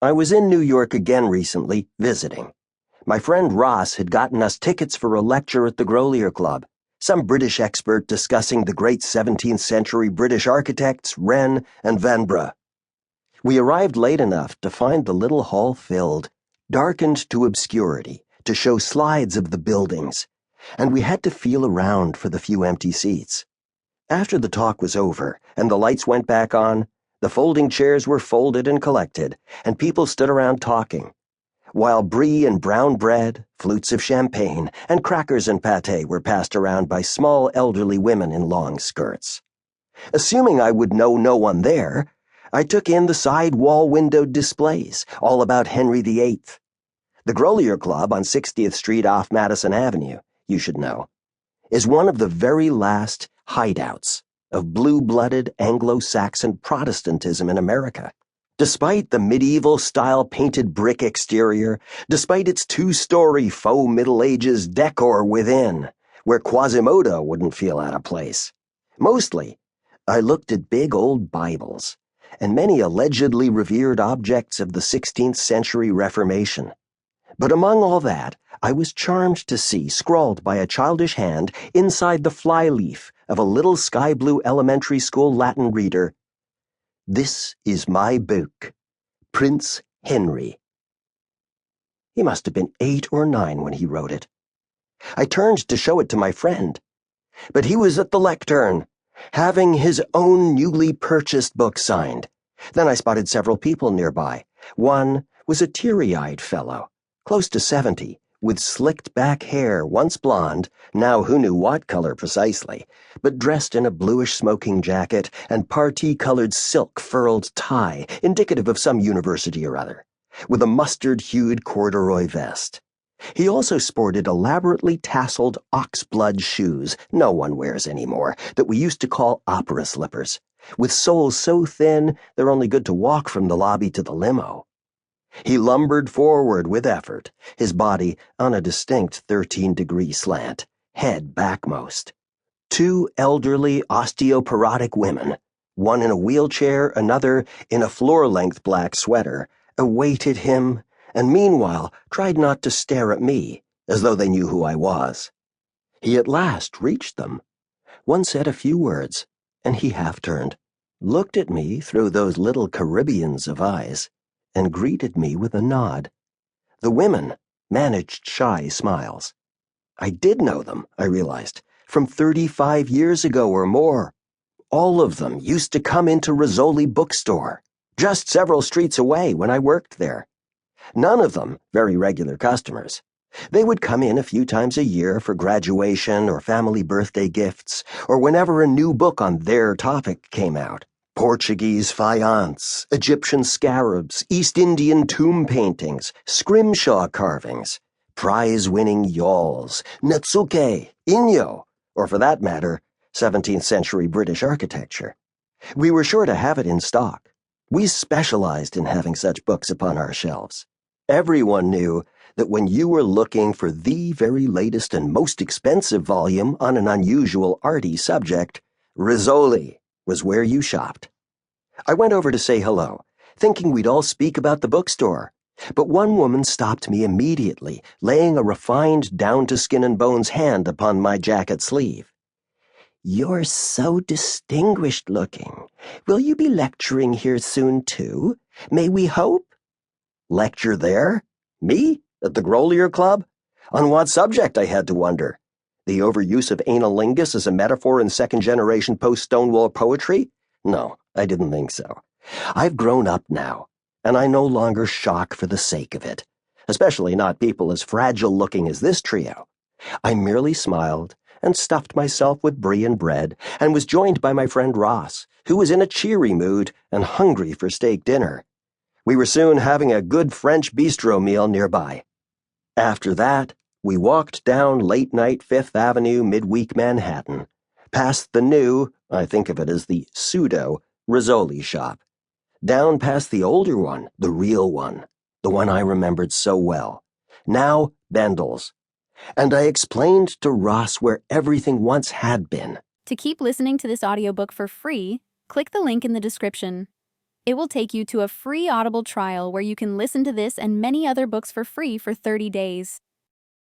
I was in New York again recently, visiting. My friend Ross had gotten us tickets for a lecture at the Grolier Club, some British expert discussing the great 17th century British architects Wren and Vanbrugh. We arrived late enough to find the little hall filled, darkened to obscurity, to show slides of the buildings, and we had to feel around for the few empty seats. After the talk was over and the lights went back on, the folding chairs were folded and collected, and people stood around talking, while brie and brown bread, flutes of champagne, and crackers and pâté were passed around by small elderly women in long skirts. Assuming I would know no one there, I took in the side wall-windowed displays, all about Henry VIII. The Grolier Club on 60th Street off Madison Avenue, you should know, is one of the very last hideouts of blue-blooded Anglo-Saxon Protestantism in America. Despite the medieval-style painted brick exterior, despite its two-story faux Middle Ages decor within, where Quasimodo wouldn't feel out of place. Mostly, I looked at big old Bibles and many allegedly revered objects of the 16th century Reformation. But among all that, I was charmed to see, scrawled by a childish hand inside the flyleaf of a little sky-blue elementary school Latin reader, "This is my book, Prince Henry." He must have been 8 or 9 when he wrote it. I turned to show it to my friend, but he was at the lectern, having his own newly purchased book signed. Then I spotted several people nearby. One was a teary-eyed fellow, close to 70, with slicked back hair, once blonde, now who knew what color precisely, but dressed in a bluish smoking jacket and parti-colored silk furled tie, indicative of some university or other, with a mustard-hued corduroy vest. He also sported elaborately tasseled oxblood shoes no one wears anymore, that we used to call opera slippers, with soles so thin they're only good to walk from the lobby to the limo. He lumbered forward with effort, his body on a distinct 13-degree slant, head backmost. 2 elderly osteoporotic women, one in a wheelchair, another in a floor-length black sweater, awaited him, and meanwhile tried not to stare at me, as though they knew who I was. He at last reached them. One said a few words, and he half-turned, looked at me through those little Caribbeans of eyes, and greeted me with a nod. The women managed shy smiles. I did know them, I realized, from 35 years ago or more. All of them used to come into Rizzoli bookstore, just several streets away when I worked there. None of them very regular customers. They would come in a few times a year for graduation or family birthday gifts, or whenever a new book on their topic came out. Portuguese faience, Egyptian scarabs, East Indian tomb paintings, scrimshaw carvings, prize-winning yawls, Netsuke, Inyo, or for that matter, 17th century British architecture. We were sure to have it in stock. We specialized in having such books upon our shelves. Everyone knew that when you were looking for the very latest and most expensive volume on an unusual arty subject, Rizzoli was where you shopped. I went over to say hello, thinking we'd all speak about the bookstore, but one woman stopped me immediately, laying a refined down-to-skin-and-bones hand upon my jacket sleeve. "You're so distinguished-looking. Will you be lecturing here soon, too? May we hope?" Lecture there? Me? At the Grolier Club? On what subject, I had to wonder? The overuse of analingus as a metaphor in second-generation post-Stonewall poetry? No, I didn't think so. I've grown up now, and I no longer shock for the sake of it, especially not people as fragile-looking as this trio. I merely smiled and stuffed myself with brie and bread, and was joined by my friend Ross, who was in a cheery mood and hungry for steak dinner. We were soon having a good French bistro meal nearby. After that, we walked down late-night Fifth Avenue, midweek Manhattan, past the new, I think of it as the pseudo, Rizzoli shop, down past the older one, the real one, the one I remembered so well, now Bendel's, and I explained to Ross where everything once had been. To keep listening to this audiobook for free, click the link in the description. It will take you to a free Audible trial where you can listen to this and many other books for free for 30 days.